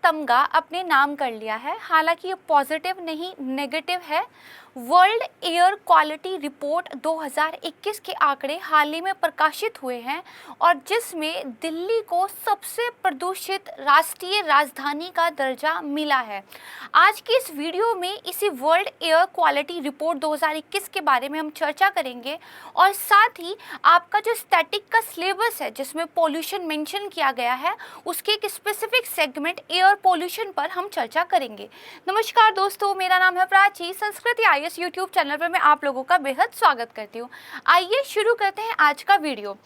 तमगा अपने नाम कर लिया है। हालांकि ये पॉजिटिव नहीं नेगेटिव है। वर्ल्ड एयर क्वालिटी रिपोर्ट 2021 के आंकड़े हाल ही में प्रकाशित हुए हैं और जिसमें दिल्ली को सबसे प्रदूषित राष्ट्रीय राजधानी का दर्जा मिला है। आज की इस वीडियो में इसी वर्ल्ड एयर क्वालिटी रिपोर्ट 2021 के बारे में हम चर्चा करेंगे और साथ ही आपका जो स्टैटिक का सिलेबस है जिसमें पॉल्यूशन मेंशन किया गया है उसके एक स्पेसिफिक सेगमेंट एयर पॉल्यूशन पर हम चर्चा करेंगे। नमस्कार दोस्तों, मेरा नाम है प्राची। संस्कृति आईएएस यूट्यूब चैनल पर मैं आप लोगों का बेहद स्वागत करती हूँ। आइए शुरू करते हैं आज का वीडियो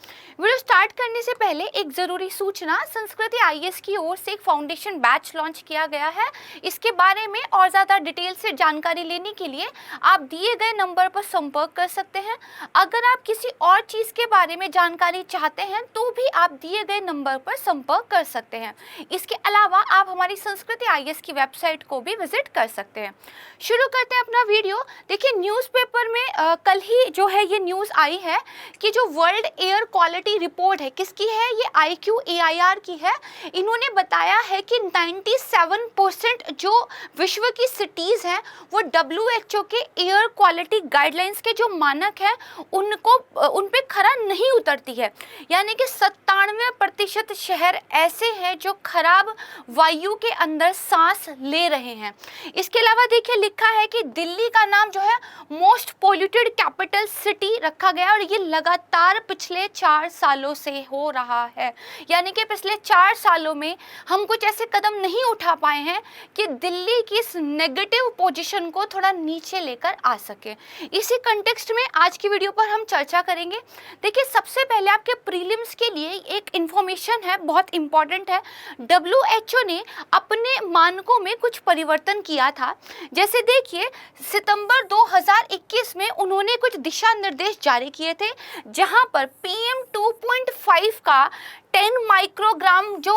स्टार्ट करने से पहले एक ज़रूरी सूचना। संस्कृति आईएएस की ओर से एक फाउंडेशन बैच लॉन्च किया गया है। इसके बारे में और ज़्यादा डिटेल से जानकारी लेने के लिए आप दिए गए नंबर पर संपर्क कर सकते हैं। अगर आप किसी और चीज़ के बारे में जानकारी चाहते हैं तो भी आप दिए गए नंबर पर संपर्क कर सकते हैं। इसके अलावा आप हमारी संस्कृति आईएएस की वेबसाइट को भी विजिट कर सकते हैं। शुरू करते हैं अपना वीडियो। देखिए, न्यूज़पेपर में कल ही जो है ये न्यूज़ आई है कि जो वर्ल्ड एयर क्वालिटी रिपोर्ट है किसकी है, ये IQAIR की है। इन्होंने बताया है कि 97% जो विश्व की सिटीज़ हैं वो WHO के एयर क्वालिटी गाइडलाइंस के जो मानक हैं उन पे खरा नहीं उतरती है। यानी कि 97% शहर ऐसे हैं जो खराब वायु के अंदर सांस ले रहे हैं। इसके अलावा देखिए लिखा है कि दिल्ली का नाम जो है मोस्ट पोल्यूटेड कैपिटल सिटी रखा गया और ये लगातार पिछले 4 सालों से हो रहा है। यानी कि पिछले 4 सालों में हम कुछ ऐसे कदम नहीं उठा पाए हैं कि दिल्ली की इस नेगेटिव पोजीशन को थोड़ा नीचे लेकर आ सके। इसी कंटेक्स्ट में आज की वीडियो पर हम चर्चा करेंगे। देखिए, सबसे पहले आपके प्रीलिम्स के लिए एक इन्फॉर्मेशन है, बहुत इंपॉर्टेंट है। WHO ने अपने मानकों में कुछ परिवर्तन किया था। जैसे देखिए, सितंबर 2021 में उन्होंने कुछ दिशा निर्देश जारी किए थे जहां पर PM 2.5 का 10 माइक्रोग्राम जो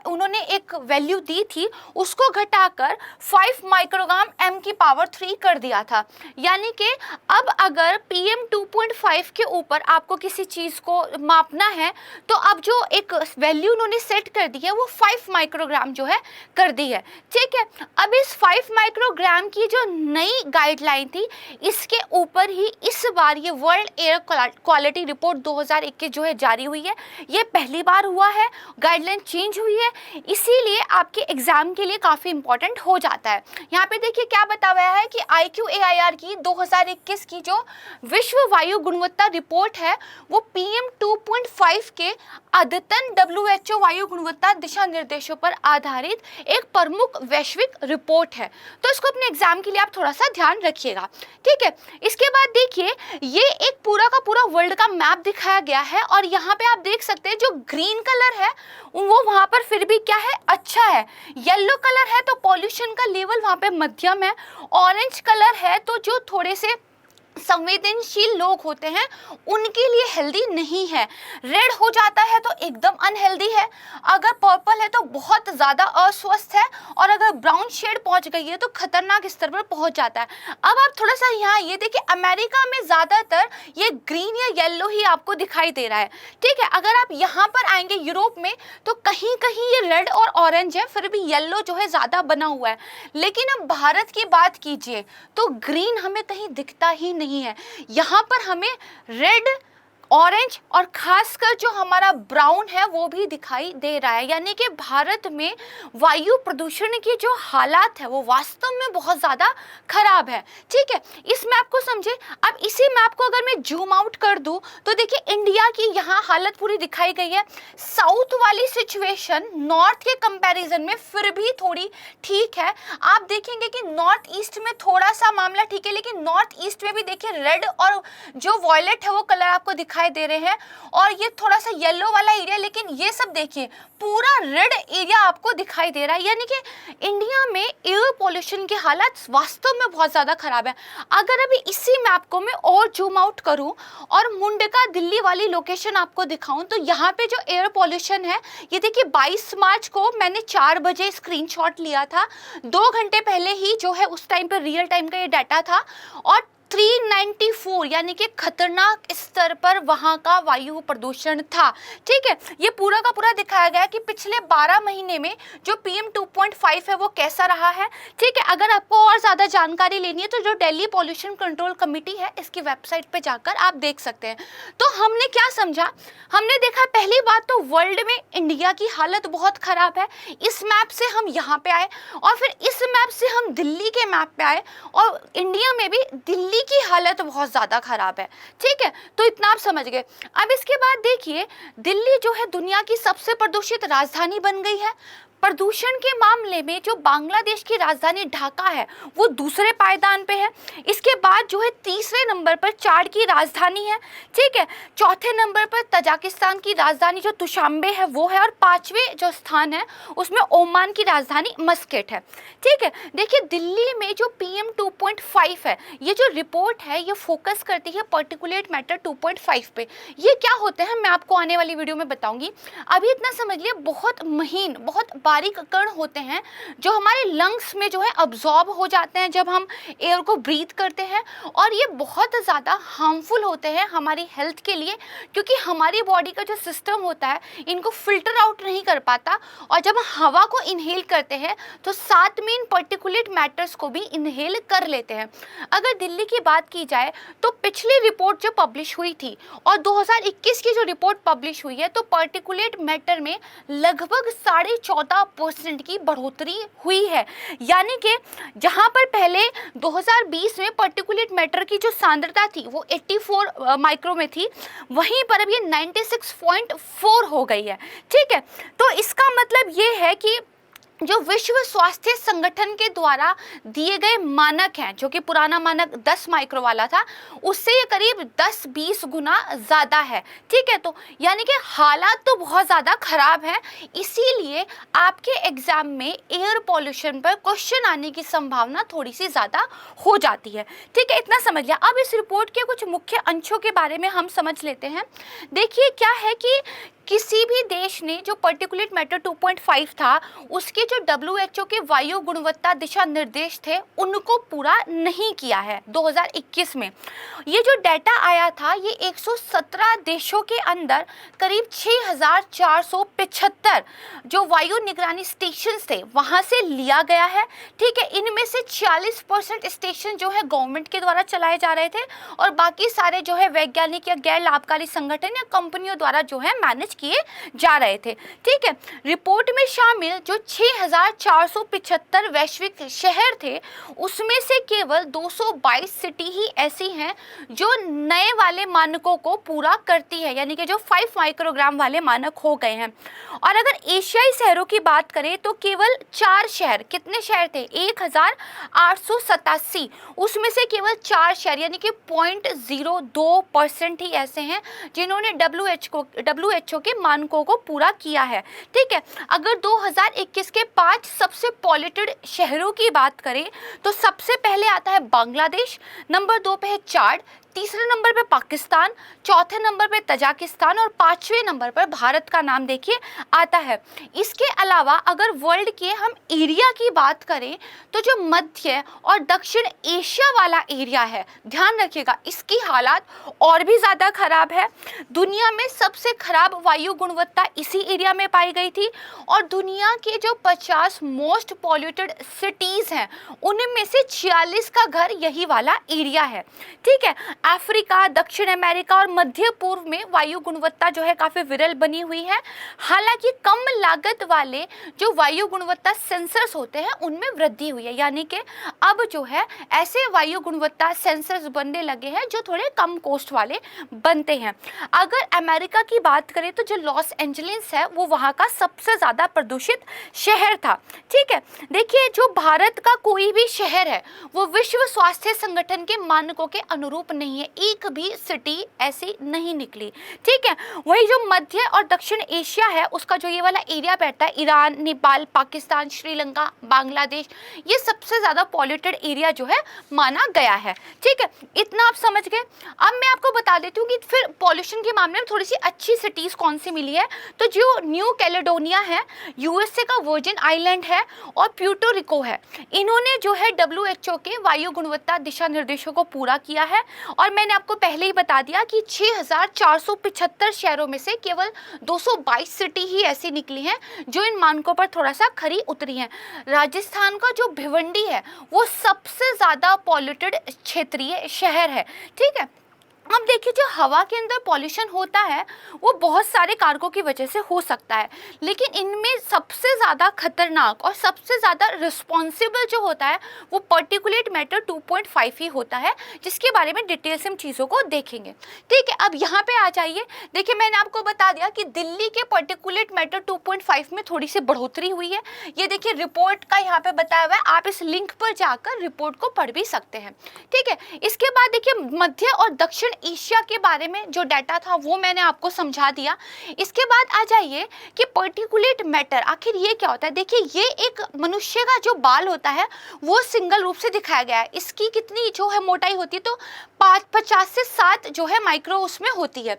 उन्होंने एक वैल्यू दी थी उसको घटाकर 5 माइक्रोग्राम M³ कर दिया था। यानी कि अब अगर PM 2.5 के ऊपर आपको किसी चीज़ को मापना है तो अब जो एक वैल्यू उन्होंने सेट कर दी है वो 5 माइक्रोग्राम जो है कर दी है। ठीक है, अब इस 5 माइक्रोग्राम की जो नई गाइडलाइन थी इसके ऊपर ही इस बार ये वर्ल्ड एयर क्वालिटी रिपोर्ट 2021 जो है जारी हुई है। ये पहली बार हुआ है, गाइडलाइन चेंज हुई है, इसीलिए आपके एग्जाम के लिए काफ़ी इंपॉर्टेंट हो जाता है। यहाँ पे देखिए क्या बताया हुआ है कि IQAIR की 2021 की जो विश्व वायु गुणवत्ता रिपोर्ट है वो PM 2.5 के अद्यतन WHO वायु गुणवत्ता दिशा निर्देशों पर आधारित एक प्रमुख वैश्विक रिपोर्ट है। तो इसको अपने एग्जाम के लिए आप थोड़ा सा ध्यान रखिएगा। ठीक है, इसके बाद देखिए ये एक पूरा का पूरा वर्ल्ड का मैप दिखाया गया है और यहाँ पे आप देख सकते हैं जो ग्रीन कलर है वो वहाँ पर फिर भी क्या है, अच्छा है। येलो कलर है तो पॉल्यूशन का लेवल वहाँ पे मध्यम है। ऑरेंज कलर है तो जो थोड़े से संवेदनशील लोग होते हैं उनके लिए हेल्दी नहीं है। रेड हो जाता है तो एकदम अनहेल्दी है। अगर पर्पल है तो बहुत ज़्यादा अस्वस्थ है और अगर ब्राउन शेड पहुंच गई है तो खतरनाक स्तर पर पहुंच जाता है। अब आप थोड़ा सा यहाँ ये देखिए, अमेरिका में ज़्यादातर ये ग्रीन या येलो ही आपको दिखाई दे रहा है। ठीक है, अगर आप यहाँ पर आएंगे यूरोप में तो कहीं कहीं ये रेड और ऑरेंज है, फिर भी येलो जो है ज़्यादा बना हुआ है। लेकिन अब भारत की बात कीजिए तो ग्रीन हमें कहीं दिखता ही नहीं है। यहाँ पर हमें रेड, ऑरेंज और खासकर जो हमारा ब्राउन है वो भी दिखाई दे रहा है। यानी कि भारत में वायु प्रदूषण की जो हालात है वो वास्तव में बहुत ज़्यादा खराब है। ठीक है, इस मैप को समझे। अब इसी मैप को अगर मैं जूम आउट कर दूं तो देखिए इंडिया की यहाँ हालत पूरी दिखाई गई है। साउथ वाली सिचुएशन नॉर्थ के कंपैरिजन में फिर भी थोड़ी ठीक है। आप देखेंगे कि नॉर्थ ईस्ट में थोड़ा सा मामला ठीक है, लेकिन नॉर्थ ईस्ट में भी देखिए रेड और जो वॉयलेट है वो कलर आपको दिखाई दे रहे हैं और ये थोड़ा सा येलो वाला एरिया, लेकिन ये सब देखिए पूरा रेड एरिया आपको दिखाई दे रहा है। यानी कि इंडिया में एयर पोल्यूशन की हालत वास्तव में बहुत ज़्यादा खराब है। अगर अभी इसी मैप को मैं और जूम आउट करूं और मुंडका दिल्ली वाली लोकेशन आपको दिखाऊं तो यहाँ पे जो एयर पोल्यूशन है ये देखिए 22 मार्च को मैंने 4 बजे स्क्रीनशॉट लिया था। 2 घंटे पहले ही जो है उस टाइम पर रियल टाइम का ये डाटा था और 394 यानी कि खतरनाक स्तर पर वहां का वायु प्रदूषण था। ठीक है, ये पूरा का पूरा दिखाया गया कि पिछले 12 महीने में जो PM 2.5 है वो कैसा रहा है। ठीक है, अगर आपको और ज्यादा जानकारी लेनी है तो जो दिल्ली पॉल्यूशन कंट्रोल कमेटी है इसकी वेबसाइट पे जाकर आप देख सकते हैं। तो हमने क्या समझा, हमने देखा पहली बात तो वर्ल्ड में इंडिया की हालत बहुत खराब है। इस मैप से हम यहाँ पे आए और फिर इस मैप से हम दिल्ली के मैप पे आए और इंडिया में भी दिल्ली की हालत बहुत ज्यादा खराब है। ठीक है, तो इतना आप समझ गए। अब इसके बाद देखिए, दिल्ली जो है दुनिया की सबसे प्रदूषित राजधानी बन गई है। प्रदूषण के मामले में जो बांग्लादेश की राजधानी ढाका है वो दूसरे पायदान पे है। इसके बाद जो है तीसरे नंबर पर चाड की राजधानी है। ठीक है, चौथे नंबर पर तजाकिस्तान की राजधानी जो दुशांबे है वो है और पांचवें जो स्थान है उसमें ओमान की राजधानी मस्कट है। ठीक है, देखिए दिल्ली में जो PM 2.5 है, ये जो रिपोर्ट है ये फोकस करती है पार्टिकुलेट मैटर 2.5 पे। ये क्या होते हैं मैं आपको आने वाली वीडियो में बताऊंगी। अभी इतना समझ लिए, बहुत महीन बहुत बारीक कण होते हैं जो हमारे लंग्स में जो है अब्जॉर्ब हो जाते हैं जब हम एयर को ब्रीथ करते हैं, और ये बहुत ज़्यादा हार्मफुल होते हैं हमारी हेल्थ के लिए, क्योंकि हमारी बॉडी का जो सिस्टम होता है इनको फिल्टर आउट नहीं कर पाता, और जब हम हवा को इनहेल करते हैं तो साथ में इन पर्टिकुलेट मैटर्स को भी इनहेल कर लेते हैं। अगर दिल्ली की बात की जाए तो पिछली रिपोर्ट जो पब्लिश हुई थी और 2021 की जो रिपोर्ट पब्लिश हुई है तो पर्टिकुलेट मैटर में लगभग 14.5% की बढ़ोतरी हुई है। यानी कि जहां पर पहले 2020 में पर्टिकुलेट मैटर की जो सांद्रता थी वो 84 माइक्रो में थी, वहीं पर अब ये 96.4 हो गई है। ठीक है, तो इसका मतलब ये है कि जो विश्व स्वास्थ्य संगठन के द्वारा दिए गए मानक हैं, जो कि पुराना मानक 10 माइक्रो वाला था, उससे ये करीब 10-20 गुना ज़्यादा है। ठीक है, तो यानी कि हालात तो बहुत ज़्यादा खराब हैं, इसीलिए आपके एग्जाम में एयर पॉल्यूशन पर क्वेश्चन आने की संभावना थोड़ी सी ज़्यादा हो जाती है। ठीक है, इतना समझ लिया। अब इस रिपोर्ट के कुछ मुख्य अंशों के बारे में हम समझ लेते हैं। देखिए क्या है कि किसी भी देश ने जो पर्टिकुलेट मैटर 2.5 था उसके जो WHO के वायु गुणवत्ता दिशा निर्देश थे उनको पूरा नहीं किया है 2021 में। ये जो डाटा आया था ये 117 देशों के अंदर करीब 6475 जो वायु निगरानी स्टेशन थे वहां से लिया गया है। ठीक है, इनमें से 40% स्टेशन जो है गवर्नमेंट के द्वारा चलाए जा रहे थे और बाकी सारे जो है वैज्ञानिक या गैर लाभकारी संगठन या कंपनियों द्वारा जो है मैनेज किए जा रहे थे। ठीक है, रिपोर्ट में शामिल जो 6475 वैश्विक शहर थे उसमें से केवल 222 सिटी ही ऐसी हैं जो नए वाले मानकों को पूरा करती है, यानी कि जो 5 माइक्रोग्राम वाले मानक हो गए हैं। और अगर एशियाई शहरों की बात करें तो केवल 4 शहर, कितने शहर थे 1887, उसमें से केवल 4 शहर यानी कि 0.02% ही ऐसे हैं जिन्होंने WHO के मानकों को पूरा किया है। ठीक है, अगर 2021 के 5 सबसे पॉल्यूटेड शहरों की बात करें तो सबसे पहले आता है बांग्लादेश, नंबर 2 पे है चाड, तीसरे नंबर पे पाकिस्तान, चौथे नंबर पे तजाकिस्तान और 5वें नंबर पर भारत का नाम देखिए आता है। इसके अलावा अगर वर्ल्ड के हम एरिया की बात करें तो जो मध्य और दक्षिण एशिया वाला एरिया है, ध्यान रखिएगा इसकी हालात और भी ज़्यादा खराब है। दुनिया में सबसे खराब वायु गुणवत्ता इसी एरिया में पाई गई थी और दुनिया के जो 50 मोस्ट पॉल्यूटेड सिटीज़ हैं उनमें से 46 का घर यही वाला एरिया है। ठीक है, अफ्रीका, दक्षिण अमेरिका और मध्य पूर्व में वायु गुणवत्ता जो है काफ़ी विरल बनी हुई है। हालांकि कम लागत वाले जो वायु गुणवत्ता सेंसर्स होते हैं उनमें वृद्धि हुई है, यानी कि अब जो है ऐसे वायु गुणवत्ता सेंसर्स बनने लगे हैं जो थोड़े कम कॉस्ट वाले बनते हैं। अगर अमेरिका की बात करें तो जो लॉस एंजलिस है वो वहाँ का सबसे ज़्यादा प्रदूषित शहर था। ठीक है, देखिए जो भारत का कोई भी शहर है वो विश्व स्वास्थ्य संगठन के मानकों के अनुरूप नहीं है, एक भी सिटी ऐसी नहीं निकली। ठीक है, वही जो मध्य और दक्षिण एशिया है उसका जो ये वाला एरिया बैठता है, ईरान, नेपाल, पाकिस्तान, श्रीलंका, बांग्लादेश, ये सबसे ज़्यादा पॉल्यूटेड एरिया जो है माना गया है। ठीक है, इतना आप समझ गए। अब मैं आपको बता देती हूँ कि फिर पॉल्यूशन के मामले में थोड़ी सी अच्छी सिटीज़ कौन सी मिली है। तो जो न्यू कैलेडोनिया है, यूएसए का वर्जिन आइलैंड है और प्यूर्टो रिको है, इन्होंने जो है WHO के वायु गुणवत्ता दिशा निर्देशों को पूरा किया है। और मैंने आपको पहले ही बता दिया कि 6475 शहरों में से केवल 222 सिटी ही ऐसी निकली हैं जो इन मानकों पर थोड़ा सा खरी उतरी हैं। राजस्थान का जो भिवंडी है वो सबसे ज़्यादा पॉल्यूटेड क्षेत्रीय शहर है, ठीक है। अब देखिए, जो हवा के अंदर पॉल्यूशन होता है वो बहुत सारे कारकों की वजह से हो सकता है, लेकिन इनमें सबसे ज़्यादा खतरनाक और सबसे ज़्यादा रिस्पॉन्सिबल जो होता है वो पर्टिकुलेट मैटर 2.5 ही होता है, जिसके बारे में डिटेल से हम चीज़ों को देखेंगे, ठीक है। अब यहाँ पे आ जाइए, देखिए मैंने आपको बता दिया कि दिल्ली के पर्टिकुलेट मैटर 2.5 में थोड़ी सी बढ़ोतरी हुई है। ये देखिए रिपोर्ट का यहाँ पे बताया हुआ है, आप इस लिंक पर जाकर रिपोर्ट को पढ़ भी सकते हैं, ठीक है। इसके बाद देखिए मध्य और दक्षिण एशिया के बारे में जो डाटा था वो मैंने आपको समझा दिया। इसके बाद आ जाइए कि पर्टिकुलेट मैटर आखिर ये क्या होता है। देखिए, ये एक मनुष्य का जो बाल होता है वो सिंगल रूप से दिखाया गया है। इसकी कितनी जो है मोटाई होती है, तो 50 से 7 जो है माइक्रो उसमें होती है।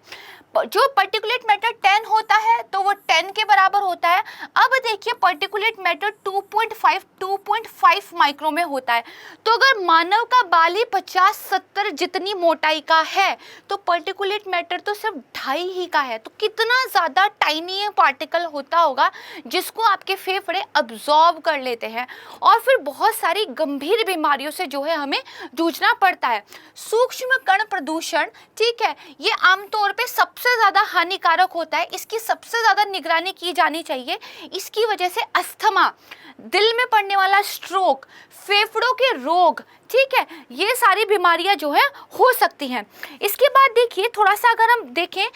जो पर्टिकुलेट मैटर 10 होता है तो वो 10 के बराबर होता है। अब देखिए पर्टिकुलेट मैटर 2.5 माइक्रो में होता है। तो अगर मानव का बाल ही 50-70 जितनी मोटाई का है तो पर्टिकुलेट मैटर तो सिर्फ 2.5 ही का है। तो कितना ज़्यादा टाइनी पार्टिकल होता होगा जिसको आपके फेफड़े अब्जॉर्ब कर लेते हैं, और फिर बहुत सारी गंभीर बीमारियों से जो है हमें जूझना पड़ता है। सूक्ष्म कण प्रदूषण, ठीक है, ये आमतौर पे सबसे ज़्यादा हानिकारक होता है। इसकी सबसे ज़्यादा निगरानी की जानी चाहिए। इसकी वजह से अस्थमा, दिल में पड़ने वाला स्ट्रोक, फेफड़ों के रोग, ठीक है, ये सारी बीमारियां जो है हो सकती हैं। इसके बाद देखिए थोड़ा सा अगर हम देखें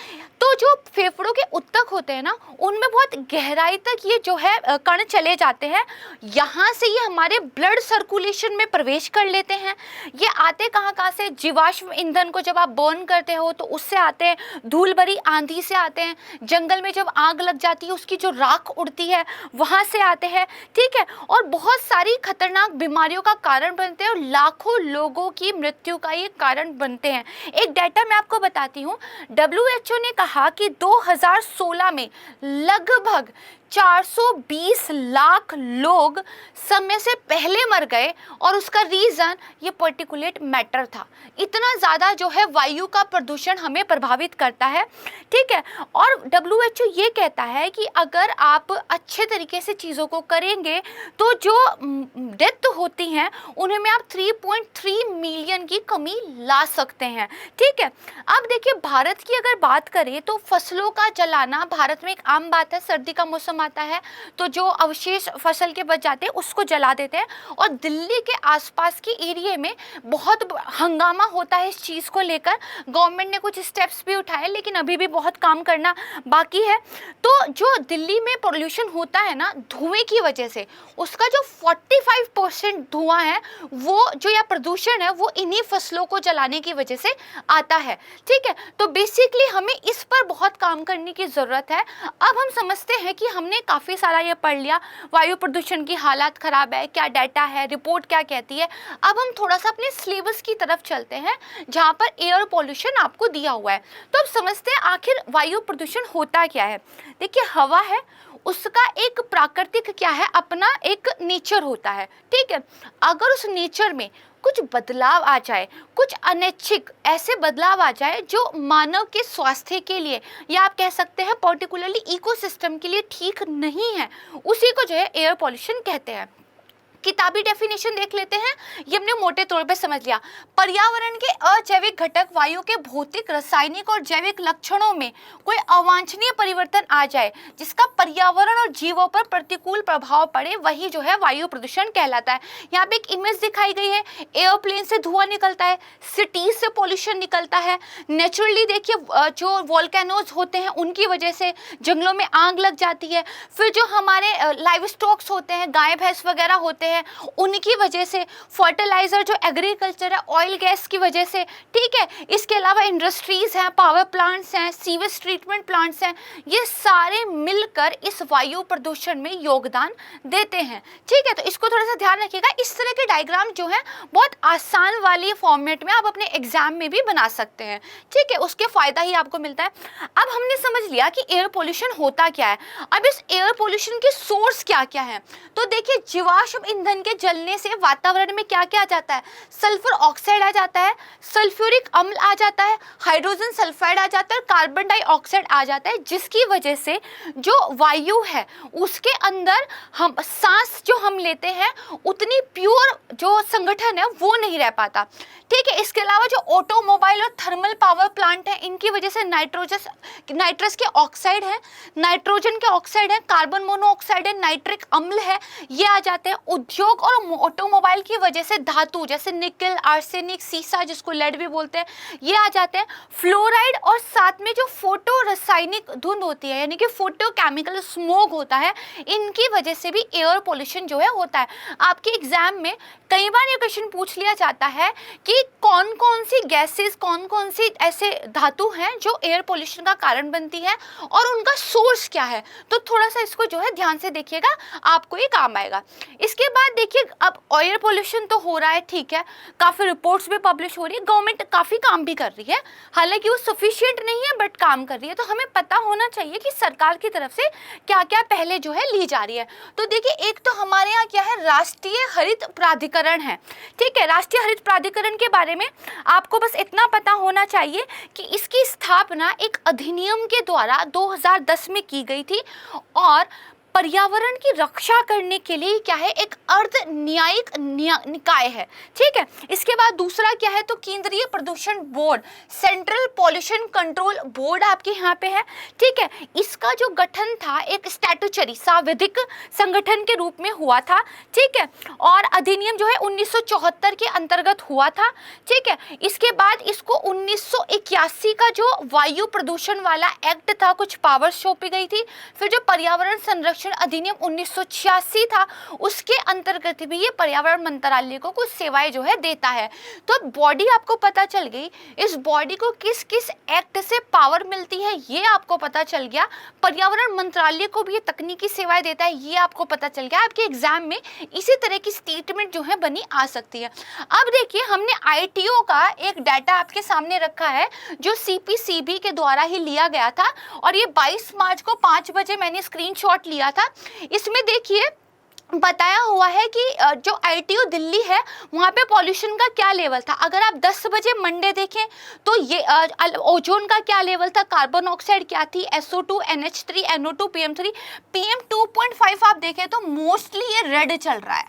तो जो फेफड़ों के उत्तक होते हैं ना, उनमें बहुत गहराई तक ये जो है कण चले जाते हैं। यहाँ से ये हमारे ब्लड सर्कुलेशन में प्रवेश कर लेते हैं। ये आते कहाँ से, जीवाश्म ईंधन को जब आप बर्न करते हो तो उससे आते हैं, धूल भरी आंधी से आते हैं, जंगल में जब आग लग जाती है उसकी जो राख उड़ती है वहाँ से आते हैं, ठीक है, और बहुत सारी खतरनाक बीमारियों का कारण बनते हैं और लाखों लोगों की मृत्यु का ये कारण बनते हैं। एक डाटा मैं आपको बताती हूँ, WHO ने कहा कि 2016 में लगभग 420 लाख लोग समय से पहले मर गए, और उसका रीज़न ये पर्टिकुलेट मैटर था। इतना ज़्यादा जो है वायु का प्रदूषण हमें प्रभावित करता है, ठीक है। और WHO ये कहता है कि अगर आप अच्छे तरीके से चीज़ों को करेंगे तो जो डेथ होती हैं उन्हें में आप 3.3 मिलियन की कमी ला सकते हैं, ठीक है। अब देखिए भारत की अगर बात करें तो फसलों का जलाना भारत में एक आम बात है। सर्दी का मौसम आता है तो जो अवशेष फसल के बच जाते हैं उसको जला देते हैं, और दिल्ली के आसपास के एरिया में बहुत हंगामा होता है इस चीज़ को लेकर। गवर्नमेंट ने कुछ स्टेप्स भी उठाए लेकिन अभी भी बहुत काम करना बाकी है। तो जो दिल्ली में पोल्यूशन होता है ना धुएं की वजह से, उसका जो 45% धुआं है वो जो या प्रदूषण है वो इन्हीं फसलों को जलाने की वजह से आता है, ठीक है। तो बेसिकली हमें इस पर बहुत काम करने की ज़रूरत है। अब हम समझते हैं कि हमने काफ़ी सारा ये पढ़ लिया, वायु प्रदूषण की हालत ख़राब है, क्या डाटा है, रिपोर्ट क्या कहती है। अब हम थोड़ा सा अपने सिलेबस की तरफ चलते हैं जहाँ पर एयर पॉल्यूशन आपको दिया हुआ है। तो अब समझते हैं आखिर वायु प्रदूषण होता क्या है। देखिए हवा है, उसका एक प्राकृतिक क्या है, अपना एक नेचर होता है, ठीक है। अगर उस नेचर में कुछ बदलाव आ जाए, कुछ अनैच्छिक ऐसे बदलाव आ जाए जो मानव के स्वास्थ्य के लिए या आप कह सकते हैं पर्टिकुलरली इकोसिस्टम के लिए ठीक नहीं है, उसी को जो है एयर पॉल्यूशन कहते हैं। किताबी डेफिनेशन देख लेते हैं, ये हमने मोटे तौर पे समझ लिया। पर्यावरण के अजैविक घटक वायु के भौतिक, रासायनिक और जैविक लक्षणों में कोई अवांछनीय परिवर्तन आ जाए जिसका पर्यावरण और जीवों पर प्रतिकूल प्रभाव पड़े, वही जो है वायु प्रदूषण कहलाता है। यहाँ पे एक इमेज दिखाई गई है, एयरप्लेन से धुआं निकलता है, सिटीज से पॉल्यूशन निकलता है, नेचुरली देखिए जो वोल्केनोज होते हैं उनकी वजह से जंगलों में आग लग जाती है, फिर जो हमारे लाइव स्टॉक्स होते हैं, गाय भैंस वगैरह होते हैं हैं उनकी वजह से, फर्टिलाइजर जो एग्रीकल्चर है ऑयल गैस की वजह से, ठीक है, इसके अलावा इंडस्ट्रीज हैं, पावर प्लांट्स हैं, सीवेज ट्रीटमेंट प्लांट्स हैं, ये सारे मिलकर इस वायु प्रदूषण में योगदान देते हैं, ठीक है। तो इसको थोड़ा सा ध्यान रखिएगा। इस तरह के डायग्राम जो है बहुत आसान वाली फॉर्मेट में आप अपने एग्जाम में भी बना सकते हैं, ठीक है, उसके फायदा ही आपको मिलता है। अब हमने समझ लिया कि एयर पोल्यूशन होता क्या है। अब इस एयर पोल्यूशन के सोर्स क्या क्या है, तो देखिए जीवाश्म ईंधन के जलने से वातावरण में क्या क्या आ जाता है, सल्फर ऑक्साइड आ जाता है, सल्फ्यूरिक अम्ल आ जाता है, हाइड्रोजन सल्फाइड आ जाता है, कार्बन डाइऑक्साइड आ जाता है, जिसकी वजह से जो वायु है उसके अंदर हम सांस जो हम लेते हैं उतनी प्योर जो संगठन है वो नहीं रह पाता, ठीक है। इसके अलावा जो ऑटोमोबाइल और थर्मल पावर प्लांट है इनकी वजह से नाइट्रस के ऑक्साइड है, नाइट्रोजन के ऑक्साइड है, कार्बन मोनोऑक्साइड है, नाइट्रिक अम्ल है, ये आ जाते हैं। उद्योग और ऑटोमोबाइल की वजह से धातु जैसे निकल, आर्सेनिक, सीसा जिसको लेड भी बोलते हैं, ये आ जाते हैं। फ्लोराइड और साथ में जो फोटो रासायनिक धुंध होती है यानी कि फोटो केमिकल स्मोक होता है, इनकी वजह से भी एयर पोल्यूशन जो है होता है। आपके एग्जाम में कई बार ये क्वेश्चन पूछ लिया जाता है कि कौन कौन सी गैसेस, कौन कौन सी ऐसे धातु हैं जो एयर पोल्यूशन का कारण बनती है और उनका सोर्स क्या है, तो थोड़ा सा इसको जो है ध्यान से देखिएगा, आपको ये काम आएगा। इसके बाद देखिए अब एयर पोल्यूशन तो हो रहा है, ठीक है, काफ़ी रिपोर्ट्स भी पब्लिश हो रही है, गवर्नमेंट काफ़ी काम भी कर रही है, हालांकि वो सफिशिएंट नहीं है बट काम कर रही है। तो हमें पता होना चाहिए कि सरकार की तरफ से क्या क्या पहले जो है ली जा रही है। तो देखिए एक तो हमारे यहाँ क्या है, राष्ट्रीय हरित प्राधिकरण है, ठीक है। राष्ट्रीय हरित प्राधिकरण के बारे में आपको बस इतना पता होना चाहिए कि इसकी स्थापना एक अधिनियम के द्वारा 2010 में की गई थी और पर्यावरण की रक्षा करने के लिए क्या है, एक अर्ध न्यायिक निकाय है, ठीक है। इसके बाद दूसरा क्या है, तो केंद्रीय प्रदूषण board, central pollution control board आपके यहाँ पे है, ठीक है। इसका जो गठन था एक स्टैट्यूटरी सांविधिक संगठन के रूप में हुआ था, ठीक है, और अधिनियम जो है 1974 के अंतर्गत हुआ था, ठीक है। इसके बाद इसको 1981 का जो वायु प्रदूषण वाला एक्ट था, कुछ पावर्स सौंपी गई थी। फिर जो पर्यावरण संरक्षण अधिनियम 1986 था, उसके अंतर्गत भी ये पर्यावरण मंत्रालय को कुछ सेवाएं जो है देता है। तो बॉडी आपको पता चल गई, इस बॉडी को किस किस एक्ट से पावर मिलती है ये आपको पता चल गया। पर्यावरण मंत्रालय को भी ये तकनीकी सेवाएं देता है ये आपको पता चल गया। आपके एग्जाम में इसी तरह की स्टेटमेंट जो है बनी आ सकती है। अब देखिए हमने ITO का एक डाटा आपके सामने रखा है जो CPCB के द्वारा ही लिया गया था और ये 22 मार्च को 5 बजे मैंने स्क्रीनशॉट लिया था। इसमें देखिए बताया हुआ है कि जो ITO दिल्ली है वहाँ पे पॉल्यूशन का क्या लेवल था। अगर आप 10 बजे मंडे देखें तो ये ओजोन का क्या लेवल था, कार्बन ऑक्साइड क्या थी, SO2, NH3, NO2, PM3, PM2.5 आप देखें तो मोस्टली ये रेड चल रहा है,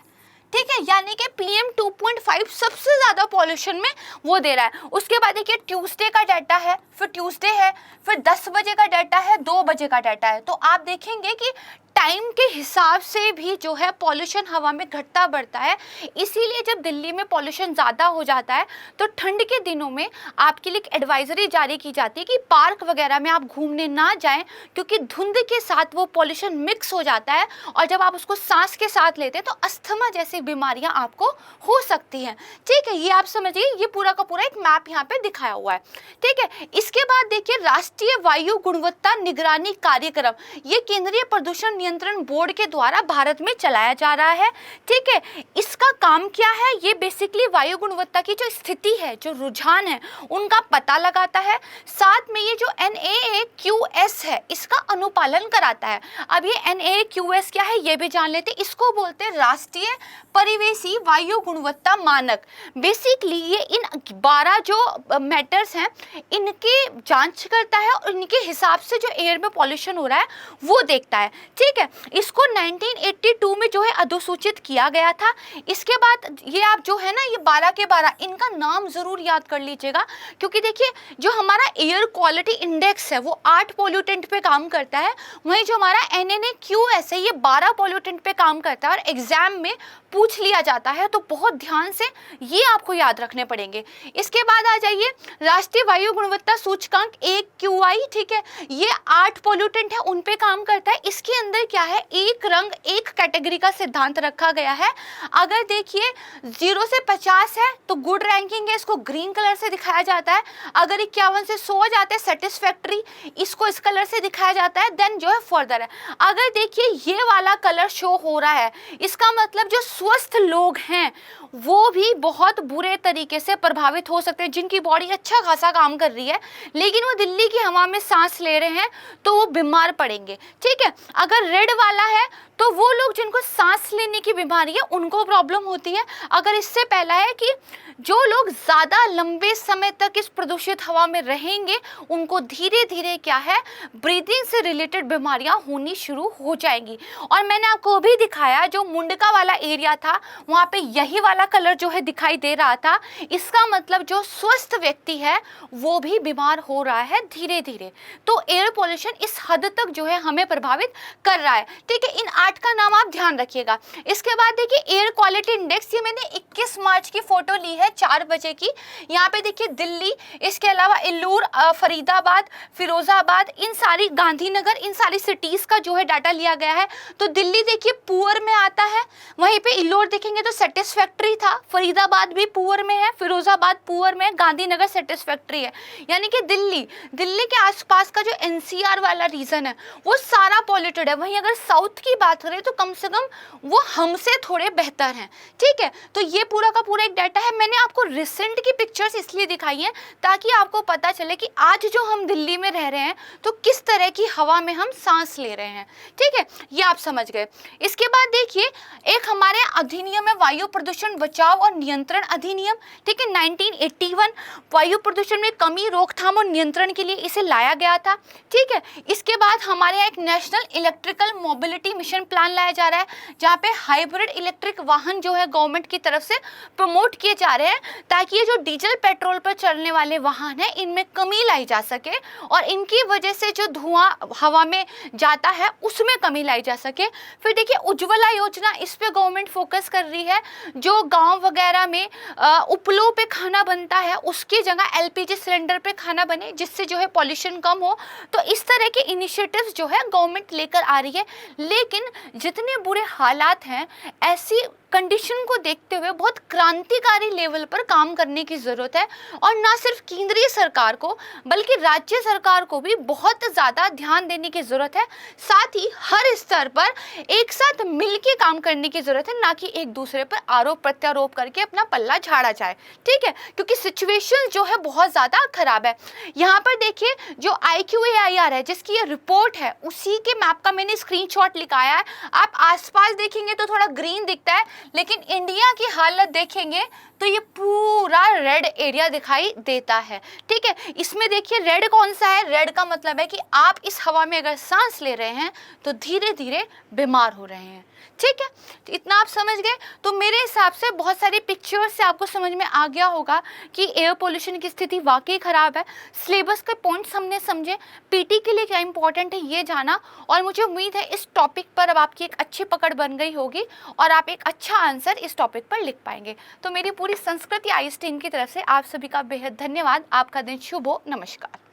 ठीक है, यानी कि PM2.5 सबसे ज़्यादा पॉल्यूशन में वो दे रहा है। उसके बाद देखिए ट्यूसडे का डाटा है, फिर ट्यूसडे है, फिर 10 बजे का डाटा है, 2 बजे का डाटा है। तो आप देखेंगे कि टाइम के हिसाब से भी जो है पॉल्यूशन हवा में घटता बढ़ता है। इसीलिए जब दिल्ली में पॉल्यूशन ज़्यादा हो जाता है तो ठंड के दिनों में आपके लिए एक एडवाइजरी जारी की जाती है कि पार्क वगैरह में आप घूमने ना जाएं, क्योंकि धुंध के साथ वो पॉल्यूशन मिक्स हो जाता है और जब आप उसको सांस के साथ लेते हैं तो अस्थमा जैसी बीमारियां आपको हो सकती हैं, ठीक है। ये आप समझिए, ये पूरा का पूरा एक मैप यहाँ पे दिखाया हुआ है, ठीक है। इसके बाद देखिए राष्ट्रीय वायु गुणवत्ता निगरानी कार्यक्रम, ये केंद्रीय प्रदूषण नियंत्रण बोर्ड के द्वारा भारत में चलाया जा रहा है, ठीक है। इसका काम क्या है, ये बेसिकली वायु गुणवत्ता की जो स्थिति है, जो रुझान है, उनका पता लगाता है। साथ में ये जो NAAQS है इसका अनुपालन कराता है। अब ये NAAQS क्या है ये भी जान लेते हैं। इसको बोलते हैं राष्ट्रीय परिवेशी वायु गुणवत्ता मानक। बेसिकली ये इन 12 जो मैटर्स हैं इनके जांच करता है और इनके हिसाब से जो एयर में पॉल्यूशन हो रहा है वो देखता है, ठीक है। इसको 1982 में जो है अधिसूचित किया गया था। इसके बाद ये आप जो है ना ये 12 के 12 इनका नाम जरूर याद कर लीजिएगा, क्योंकि देखिए जो हमारा एयर क्वालिटी इंडेक्स है वो 8 पोल्यूटेंट पे काम करता है, वहीं जो हमारा NAAQS है ये 12 पोल्यूटेंट पे काम करता है और एग्जाम में पूछ लिया जाता है, तो बहुत ध्यान से ये आपको याद रखने पड़ेंगे। इसके बाद आ जाइए राष्ट्रीय वायु गुणवत्ता सूचकांक AQI, ठीक है, ये 8 पोल्यूटेंट है उन पे काम करता है। इसके अंदर अंदर क्या है, एक रंग एक कैटेगरी का सिद्धांत रखा गया है। अगर देखिए 0 से 50 है तो गुड रैंकिंग है, इसको ग्रीन कलर से दिखाया जाता है। अगर 51 से 100 जाते हैं सेटिस्फैक्ट्री, इसको इस कलर से दिखाया जाता है। देन जो है फर्दर है, अगर देखिए ये वाला कलर शो हो रहा है, इसका मतलब जो स्वस्थ लोग हैं वो भी बहुत बुरे तरीके से प्रभावित हो सकते हैं, जिनकी बॉडी अच्छा खासा काम कर रही है लेकिन वो दिल्ली की हवा में सांस ले रहे हैं तो वो बीमार पड़ेंगे। ठीक है, अगर रेड वाला है तो वो लोग जिनको सांस लेने की बीमारी है उनको प्रॉब्लम होती है। अगर इससे पहला है कि जो लोग ज़्यादा लंबे समय तक इस प्रदूषित हवा में रहेंगे उनको धीरे धीरे क्या है, ब्रीदिंग से रिलेटेड बीमारियां होनी शुरू हो जाएंगी। और मैंने आपको भी दिखाया जो मुंडका वाला एरिया था वहाँ पे यही वाला कलर जो है दिखाई दे रहा था। इसका मतलब जो स्वस्थ व्यक्ति है वो भी बीमार हो रहा है धीरे धीरे। तो एयर पोल्यूशन इस हद तक जो है हमें प्रभावित कर रहा है। ठीक है, इन 8 का नाम आप ध्यान रखिएगा। इसके बाद देखिए एयर क्वालिटी इंडेक्स, ये मैंने 21 मार्च की फोटो ली है 4 बजे की। यहाँ पे देखिए दिल्ली, इसके अलावा इल्लूर, फरीदाबाद, फिरोजाबाद, इन सारी, गांधीनगर, इन सारी सिटीज का जो है डाटा लिया गया है। तो दिल्ली देखिए पुअर में आता है, वहीं पे इल्लूर देखेंगे तो सेटिस्फैक्ट्री था, फरीदाबाद भी पुअर में है, फिरोजाबाद पुअर में, गांधीनगर सेटिस्फैक्ट्री है। यानी कि दिल्ली के आसपास का जो एनसीआर वाला रीजन है वो सारा पॉल्यूटेड है। वहीं अगर साउथ की बात करें तो कम से कम वो हमसे थोड़े बेहतर हैं। ठीक है, तो ये पूरा का पूरा एक डाटा है। मैंने आपको रिसेंट की पिक्चर्स इसलिए दिखाई हैं ताकि आपको पता चले कि आज जो हम दिल्ली में रह रहे हैं तो किस तरह की हवा में हम सांस ले रहे हैं। ठीक है, ये आप समझ गए। इसके बाद देखिए एक हमारे अधिनियम है वायु प्रदूषण बचाव और नियंत्रण अधिनियम। ठीक है, 1981 वायु प्रदूषण में कमी, रोकथाम और नियंत्रण के लिए इसे लाया गया था। ठीक है, इसके बाद हमारे यहाँ एक national electrical mobility mission plan लाया जा रहा है जहाँ पे हाइब्रिड इलेक्ट्रिक वाहन जो है गवर्नमेंट की तरफ से प्रमोट किए जा रहे हैं ताकि ये जो डीजल पेट्रोल पर चलने वाले वाहन हैं इनमें कमी लाई जा सके और इनकी वजह से जो धुआं हवा में जाता है उसमें कमी लाई जा सके। फिर देखिए उज्ज्वला योजना, इस पे गवर्नमेंट फोकस कर रही है। जो गांव वगैरह में उपलों पे खाना बनता है उसकी जगह एलपीजी सिलेंडर पे खाना बने जिससे जो है पॉल्यूशन कम हो। तो इस तरह के इनिशिएटिव्स जो है गवर्नमेंट लेकर आ रही है। लेकिन जितने बुरे हालात हैं, ऐसी कंडीशन को देखते हुए बहुत क्रांतिकारी लेवल पर काम करने की ज़रूरत है और ना सिर्फ केंद्रीय सरकार को बल्कि राज्य सरकार को भी बहुत ज़्यादा ध्यान देने की ज़रूरत है। साथ ही हर स्तर पर एक साथ मिलकर काम करने की ज़रूरत है, ना कि एक दूसरे पर आरोप प्रत्यारोप करके अपना पल्ला झाड़ा जाए। ठीक है, क्योंकि सिचुएशन जो है बहुत ज़्यादा खराब है। यहाँ पर देखिए जो IQAIR है जिसकी ये रिपोर्ट है उसी के मैप का मैंने स्क्रीनशॉट लिखाया है। आप आसपास देखेंगे तो थोड़ा ग्रीन दिखता है लेकिन इंडिया की हालत देखेंगे तो ये पूरा रेड एरिया दिखाई देता है। ठीक है, इसमें देखिए रेड कौन सा है, रेड का मतलब है कि आप इस हवा में अगर सांस ले रहे हैं तो धीरे धीरे बीमार हो रहे हैं। ठीक है, तो इतना आप समझ गए। तो मेरे हिसाब से बहुत सारी पिक्चर्स से आपको समझ में आ गया होगा कि एयर पोल्यूशन की स्थिति वाकई ख़राब है। सिलेबस के पॉइंट्स हमने समझे, पीटी के लिए क्या इंपॉर्टेंट है ये जाना, और मुझे उम्मीद है इस टॉपिक पर अब आपकी एक अच्छी पकड़ बन गई होगी और आप एक अच्छा आंसर इस टॉपिक पर लिख पाएंगे। तो मेरी पूरी संस्कृति आईएएस टीम की तरफ से आप सभी का बेहद धन्यवाद। आपका दिन शुभ हो। नमस्कार।